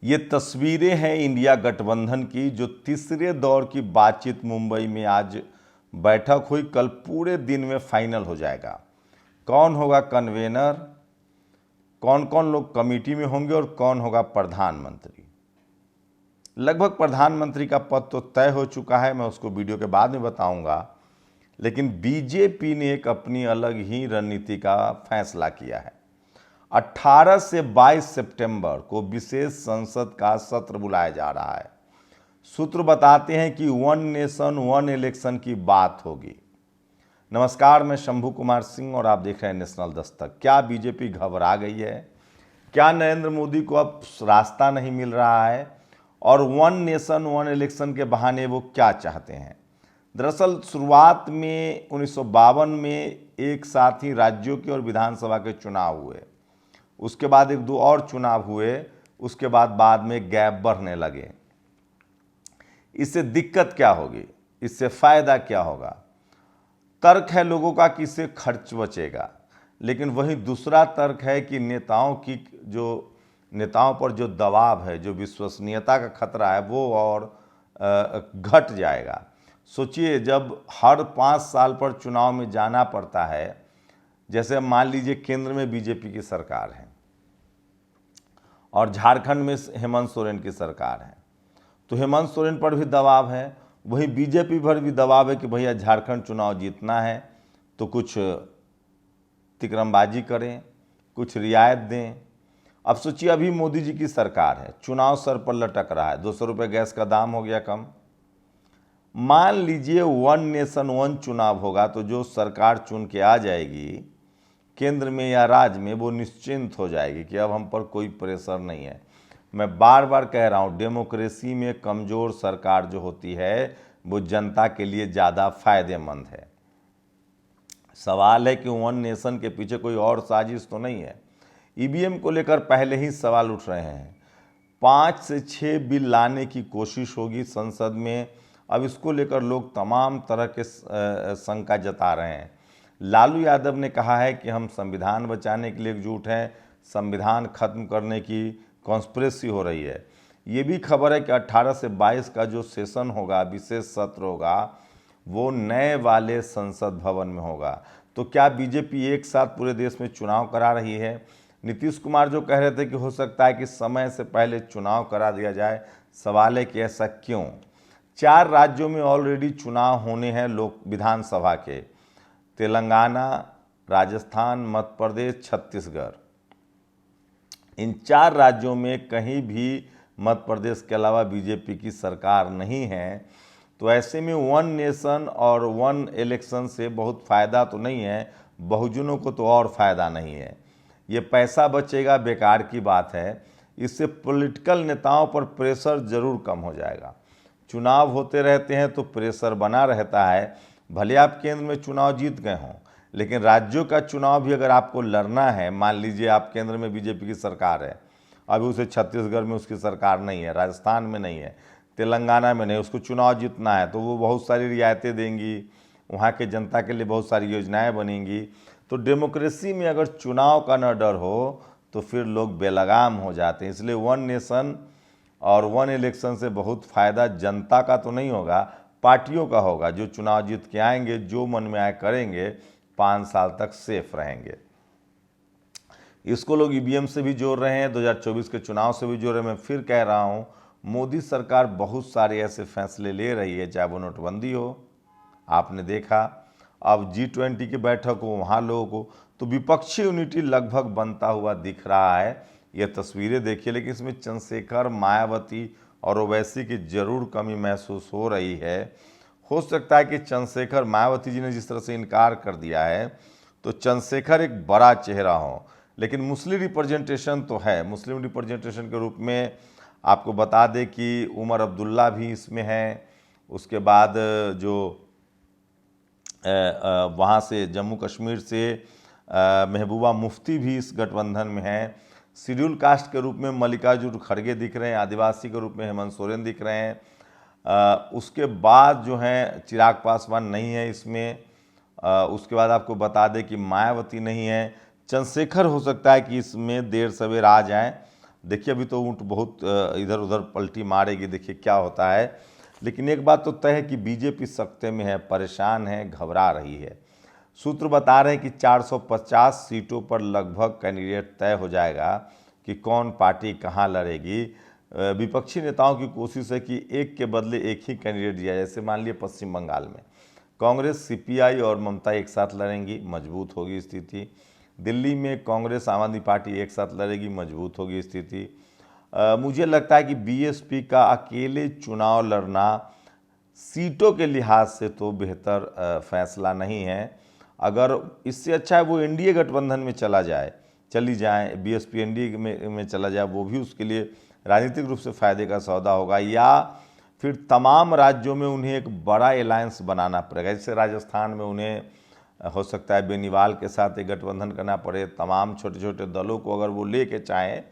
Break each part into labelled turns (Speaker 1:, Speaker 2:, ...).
Speaker 1: ये तस्वीरें हैं इंडिया गठबंधन की, जो तीसरे दौर की बातचीत मुंबई में आज बैठक हुई। कल पूरे दिन में फाइनल हो जाएगा कौन होगा कन्वेनर, कौन कौन लोग कमेटी में होंगे और कौन होगा प्रधानमंत्री। लगभग प्रधानमंत्री का पद तो तय हो चुका है, मैं उसको वीडियो के बाद में बताऊंगा। लेकिन बीजेपी ने एक अपनी अलग ही रणनीति का फैसला किया है। 18 से 22 सितंबर को विशेष संसद का सत्र बुलाया जा रहा है। सूत्र बताते हैं कि वन नेशन वन इलेक्शन की बात होगी। नमस्कार, मैं शंभू कुमार सिंह और आप देख रहे हैं नेशनल दस्तक। क्या बीजेपी घबरा गई है? क्या नरेंद्र मोदी को अब रास्ता नहीं मिल रहा है? और वन नेशन वन इलेक्शन के बहाने वो क्या चाहते हैं? दरअसल शुरुआत में 1952 में एक साथ ही राज्यों के और विधानसभा के चुनाव हुए, उसके बाद एक दो और चुनाव हुए, उसके बाद में गैप बढ़ने लगे। इससे दिक्कत क्या होगी, इससे फायदा क्या होगा? तर्क है लोगों का कि इससे खर्च बचेगा, लेकिन वहीं दूसरा तर्क है कि नेताओं पर जो दबाव है, जो विश्वसनीयता का खतरा है, वो और घट जाएगा। सोचिए, जब हर 5 साल पर चुनाव में जाना पड़ता है, जैसे मान लीजिए केंद्र में बीजेपी की सरकार है और झारखंड में हेमंत सोरेन की सरकार है, तो हेमंत सोरेन पर भी दबाव है, वहीं बीजेपी पर भी दबाव है कि भैया झारखंड चुनाव जीतना है तो कुछ तिकरमबाजी करें, कुछ रियायत दें। अब सोचिए, अभी मोदी जी की सरकार है, चुनाव सर पर लटक रहा है, 200 रुपये गैस का दाम हो गया कम। मान लीजिए वन नेशन वन चुनाव होगा तो जो सरकार चुन के आ जाएगी केंद्र में या राज्य में, वो निश्चिंत हो जाएगी कि अब हम पर कोई प्रेशर नहीं है। मैं बार बार कह रहा हूँ, डेमोक्रेसी में कमज़ोर सरकार जो होती है वो जनता के लिए ज़्यादा फायदेमंद है। सवाल है कि वन नेशन के पीछे कोई और साजिश तो नहीं है। ईवीएम को लेकर पहले ही सवाल उठ रहे हैं। 5 से 6 बिल लाने की कोशिश होगी संसद में। अब इसको लेकर लोग तमाम तरह के शंका जता रहे हैं। लालू यादव ने कहा है कि हम संविधान बचाने के लिए एकजुट हैं, संविधान खत्म करने की कॉन्स्पिरेसी हो रही है। ये भी खबर है कि 18 से 22 का जो सेशन होगा, विशेष सत्र होगा, वो नए वाले संसद भवन में होगा। तो क्या बीजेपी एक साथ पूरे देश में चुनाव करा रही है? नीतीश कुमार जो कह रहे थे कि हो सकता है कि समय से पहले चुनाव करा दिया जाए, सवाल है कि ऐसा क्यों? 4 राज्यों में ऑलरेडी चुनाव होने हैं लोक विधानसभा के, तेलंगाना, राजस्थान, मध्य प्रदेश, छत्तीसगढ़। इन 4 राज्यों में कहीं भी मध्य प्रदेश के अलावा बीजेपी की सरकार नहीं है। तो ऐसे में वन नेशन और वन इलेक्शन से बहुत फ़ायदा तो नहीं है, बहुजनों को तो और फ़ायदा नहीं है। ये पैसा बचेगा, बेकार की बात है। इससे पॉलिटिकल नेताओं पर प्रेशर ज़रूर कम हो जाएगा। चुनाव होते रहते हैं तो प्रेशर बना रहता है। भले आप केंद्र में चुनाव जीत गए हों, लेकिन राज्यों का चुनाव भी अगर आपको लड़ना है, मान लीजिए आप केंद्र में बीजेपी की सरकार है, अभी उसे छत्तीसगढ़ में उसकी सरकार नहीं है, राजस्थान में नहीं है, तेलंगाना में नहीं, उसको चुनाव जीतना है, तो वो बहुत सारी रियायतें देंगी, वहाँ के जनता के लिए बहुत सारी योजनाएं बनेंगी। तो डेमोक्रेसी में अगर चुनाव का न डर हो तो फिर लोग बेलगाम हो जाते हैं। इसलिए वन नेशन और वन इलेक्शन से बहुत फ़ायदा जनता का तो नहीं होगा, पार्टियों का होगा। जो चुनाव जीत के आएंगे, जो मन में आए करेंगे, 5 साल तक सेफ रहेंगे। इसको लोग ईवीएम से भी जोड़ रहे हैं, 2024 के चुनाव से भी जोड़ रहे हैं। मैं फिर कह रहा हूँ, मोदी सरकार बहुत सारे ऐसे फैसले ले रही है, चाहे वो नोटबंदी हो, आपने देखा, अब G20 की बैठक हो, वहाँ लोगों को तो विपक्षी यूनिटी लगभग बनता हुआ दिख रहा है। ये तस्वीरें देखिए, लेकिन इसमें चंद्रशेखर, मायावती और ओवैसी की जरूर कमी महसूस हो रही है। हो सकता है कि चंद्रशेखर, मायावती जी ने जिस तरह से इनकार कर दिया है, तो चंद्रशेखर एक बड़ा चेहरा हो, लेकिन मुस्लिम रिप्रेजेंटेशन तो है। मुस्लिम रिप्रेजेंटेशन के रूप में आपको बता दें कि उमर अब्दुल्ला भी इसमें है। उसके बाद जो वहाँ से जम्मू कश्मीर से महबूबा मुफ्ती भी इस गठबंधन में है। शेड्यूल कास्ट के रूप में मल्लिकार्जुन खड़गे दिख रहे हैं, आदिवासी के रूप में हेमंत सोरेन दिख रहे हैं। उसके बाद जो हैं चिराग पासवान नहीं है इसमें। उसके बाद आपको बता दें कि मायावती नहीं है। चंद्रशेखर हो सकता है कि इसमें देर सवेर आ जाएं। देखिए अभी तो ऊँट बहुत इधर उधर पलटी मारेगी, देखिए क्या होता है। लेकिन एक बात तो तय है कि बीजेपी सकते में है, परेशान है, घबरा रही है। सूत्र बता रहे हैं कि 450 सीटों पर लगभग कैंडिडेट तय हो जाएगा कि कौन पार्टी कहां लड़ेगी। विपक्षी नेताओं की कोशिश है कि एक के बदले एक ही कैंडिडेट दिया जाए। जैसे मान लिया पश्चिम बंगाल में कांग्रेस, सीपीआई और ममता एक साथ लड़ेंगी, मजबूत होगी स्थिति। दिल्ली में कांग्रेस, आम आदमी पार्टी एक साथ लड़ेगी, मजबूत होगी स्थिति। मुझे लगता है कि बीएसपी का अकेले चुनाव लड़ना सीटों के लिहाज से तो बेहतर फैसला नहीं है। अगर इससे अच्छा है वो एनडीए गठबंधन में चली जाए, बीएसपी एनडीए में चला जाए, वो भी उसके लिए राजनीतिक रूप से फायदे का सौदा होगा। या फिर तमाम राज्यों में उन्हें एक बड़ा अलायंस बनाना पड़ेगा। जैसे राजस्थान में उन्हें हो सकता है बेनीवाल के साथ एक गठबंधन करना पड़े। तमाम छोटे छोटे दलों को अगर वो ले के चाहें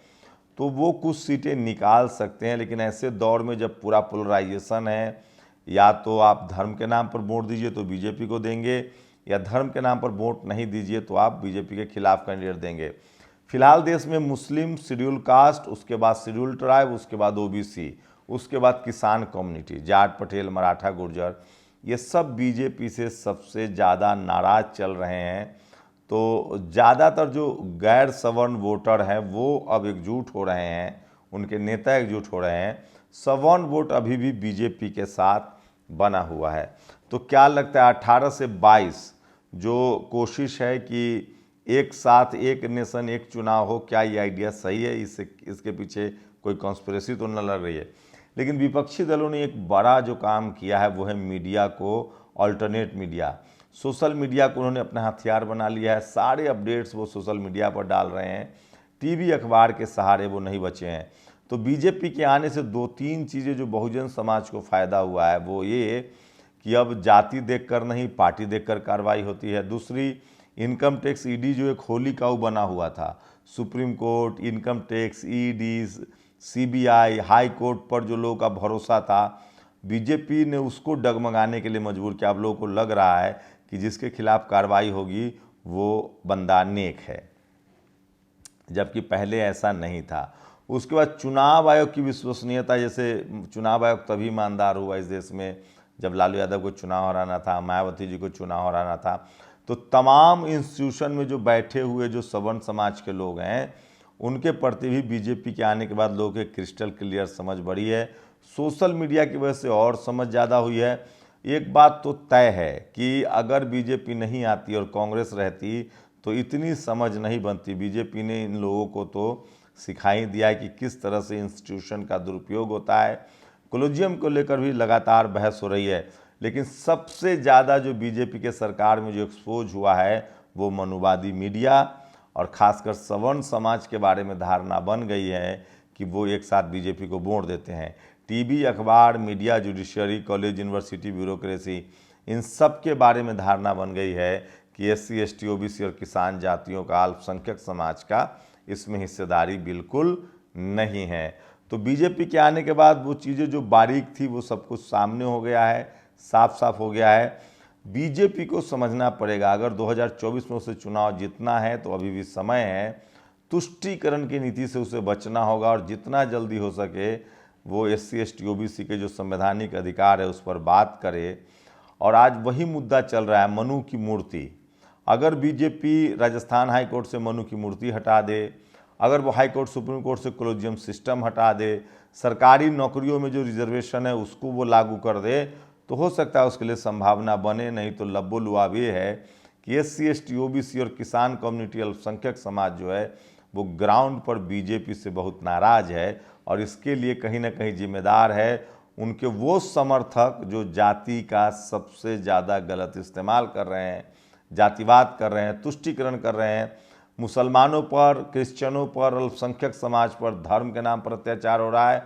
Speaker 1: तो वो कुछ सीटें निकाल सकते हैं। लेकिन ऐसे दौर में जब पूरा पोलराइजेशन है, या तो आप धर्म के नाम पर वोट दीजिए तो बीजेपी को देंगे, या धर्म के नाम पर वोट नहीं दीजिए तो आप बीजेपी के खिलाफ कैंडिडेट देंगे। फिलहाल देश में मुस्लिम, शेड्यूल कास्ट, उसके बाद शेड्यूल ट्राइब, उसके बाद ओबीसी, उसके बाद किसान कम्युनिटी, जाट, पटेल, मराठा, गुर्जर, ये सब बीजेपी से सबसे ज़्यादा नाराज चल रहे हैं। तो ज़्यादातर जो गैर सवर्ण वोटर हैं वो अब एकजुट हो रहे हैं, उनके नेता एकजुट हो रहे हैं। सवर्ण वोट अभी भी बीजेपी के साथ बना हुआ है। तो क्या लगता है 18 से 22 जो कोशिश है कि एक साथ एक नेशन एक चुनाव हो, क्या ये आइडिया सही है? इसके पीछे कोई कॉन्स्पिरेसी तो न लग रही है? लेकिन विपक्षी दलों ने एक बड़ा जो काम किया है वो है मीडिया को, अल्टरनेट मीडिया, सोशल मीडिया को उन्होंने अपना हथियार बना लिया है। सारे अपडेट्स वो सोशल मीडिया पर डाल रहे हैं, टीवी अखबार के सहारे वो नहीं बचे हैं। तो बीजेपी के आने से 2-3 चीज़ें जो बहुजन समाज को फ़ायदा हुआ है वो ये कि अब जाति देखकर नहीं, पार्टी देखकर कार्रवाई होती है। दूसरी, इनकम टैक्स ईडी जो एक होली काऊ बना हुआ था, supreme court, income tax, ED, CBI, high court पर जो लोगों का भरोसा था, बीजेपी ने उसको डगमगाने के लिए मजबूर किया। अब लोगों को लग रहा है कि जिसके खिलाफ कार्रवाई होगी वो बंदा नेक है, जबकि पहले ऐसा नहीं था। उसके बाद चुनाव आयोग की विश्वसनीयता, जैसे चुनाव आयोग तभी ईमानदार हुआ इस देश में जब लालू यादव को चुनाव हराना था, मायावती जी को चुनाव हराना था। तो तमाम इंस्टीट्यूशन में जो बैठे हुए जो सवर्ण समाज के लोग हैं उनके प्रति भी बीजेपी के आने के बाद लोगों के क्रिस्टल क्लियर समझ बढ़ी है। सोशल मीडिया की वजह से और समझ ज़्यादा हुई है। एक बात तो तय है कि अगर बीजेपी नहीं आती और कांग्रेस रहती तो इतनी समझ नहीं बनती। बीजेपी ने इन लोगों को तो सिखा ही दिया है कि किस तरह से इंस्टीट्यूशन का दुरुपयोग होता है। कोलिजियम को लेकर भी लगातार बहस हो रही है। लेकिन सबसे ज़्यादा जो बीजेपी के सरकार में जो एक्सपोज हुआ है वो मनुवादी मीडिया और खासकर सवर्ण समाज के बारे में धारणा बन गई है कि वो एक साथ बीजेपी को वोट देते हैं। टीवी, अखबार, media, judiciary, college, university, bureaucracy, इन सब के बारे में धारणा बन गई है कि एससी, एसटी, ओबीसी और किसान जातियों का, अल्पसंख्यक समाज का इसमें हिस्सेदारी बिल्कुल नहीं है। तो बीजेपी के आने के बाद वो चीज़ें जो बारीक थी वो सब कुछ सामने हो गया है, साफ साफ हो गया है। बीजेपी को समझना पड़ेगा, अगर 2024 में उसे चुनाव जीतना है तो अभी भी समय है। तुष्टीकरण की नीति से उसे बचना होगा और जितना जल्दी हो सके वो एससी, एसटी, ओबीसी के जो संवैधानिक अधिकार है उस पर बात करे। और आज वही मुद्दा चल रहा है, मनु की मूर्ति। अगर बीजेपी राजस्थान हाई कोर्ट से मनु की मूर्ति हटा दे, अगर वो हाई कोर्ट, सुप्रीम कोर्ट से कोलिजियम सिस्टम हटा दे, सरकारी नौकरियों में जो रिजर्वेशन है उसको वो लागू कर दे, तो हो सकता है उसके लिए संभावना बने। नहीं तो लब्बो लुआब ये है कि एससी, एसटी, ओबीसी और किसान कम्युनिटी, अल्पसंख्यक समाज जो है वो ग्राउंड पर बीजेपी से बहुत नाराज है। और इसके लिए कहीं ना कहीं जिम्मेदार है उनके वो समर्थक जो जाति का सबसे ज़्यादा गलत इस्तेमाल कर रहे हैं, जातिवाद कर रहे हैं, तुष्टीकरण कर रहे हैं। मुसलमानों पर, क्रिश्चियनों पर, अल्पसंख्यक समाज पर धर्म के नाम पर अत्याचार हो रहा है।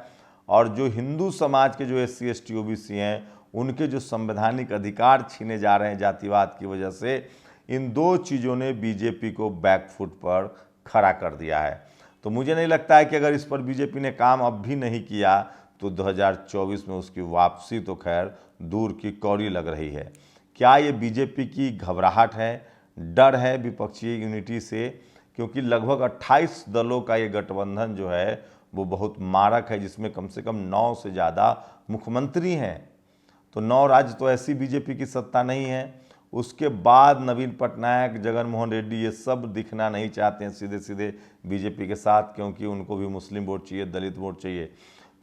Speaker 1: और जो हिंदू समाज के जो एससी, एसटी, ओबीसी हैं उनके जो संवैधानिक अधिकार छीने जा रहे हैं जातिवाद की वजह से, इन दो चीज़ों ने बीजेपी को बैकफुट पर खड़ा कर दिया है। तो मुझे नहीं लगता है कि अगर इस पर बीजेपी ने काम अब भी नहीं किया तो 2024 में उसकी वापसी तो खैर दूर की कौड़ी लग रही है। क्या ये बीजेपी की घबराहट है, डर है विपक्षी यूनिटी से? क्योंकि लगभग 28 दलों का ये गठबंधन जो है वो बहुत मारक है, जिसमें कम से कम 9 से ज़्यादा मुख्यमंत्री हैं। तो 9 राज्य तो ऐसी बीजेपी की सत्ता नहीं है। उसके बाद नवीन पटनायक, जगन मोहन रेड्डी, ये सब दिखना नहीं चाहते हैं सीधे सीधे बीजेपी के साथ, क्योंकि उनको भी मुस्लिम वोट चाहिए, दलित वोट चाहिए।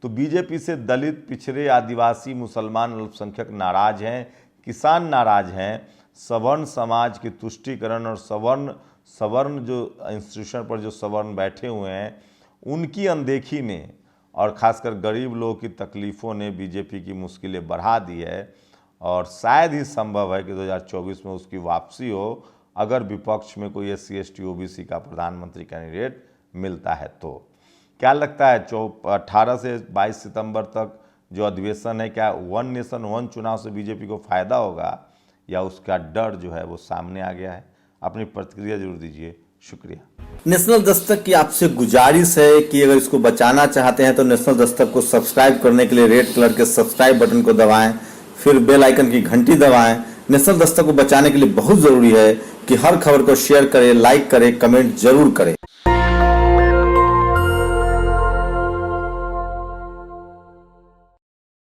Speaker 1: तो बीजेपी से दलित, पिछड़े, आदिवासी, मुसलमान, अल्पसंख्यक नाराज हैं, किसान नाराज हैं। सवर्ण समाज की तुष्टीकरण और सवर्ण जो इंस्टीट्यूशन पर जो सवर्ण बैठे हुए हैं, उनकी अनदेखी ने और खासकर गरीब लोगों की तकलीफ़ों ने बीजेपी की मुश्किलें बढ़ा दी है। और शायद ही संभव है कि 2024 में उसकी वापसी हो, अगर विपक्ष में कोई SC ST OBC का प्रधानमंत्री कैंडिडेट मिलता है तो। क्या लगता है 18 से 22 सितंबर तक जो अधिवेशन है, क्या वन नेशन वन चुनाव से बीजेपी को फ़ायदा होगा या उसका डर जो है वो सामने आ गया है? अपनी प्रतिक्रिया जरूर दीजिए। शुक्रिया।
Speaker 2: नेशनल दस्तक की आपसे गुजारिश है कि अगर इसको बचाना चाहते हैं तो नेशनल दस्तक को सब्सक्राइब करने के लिए रेड कलर के सब्सक्राइब बटन को दबाएं, फिर बेल आइकन की घंटी दबाएं। नेशनल दस्तक को बचाने के लिए बहुत जरूरी है कि हर खबर को शेयर करें, लाइक करें, कमेंट जरूर करें।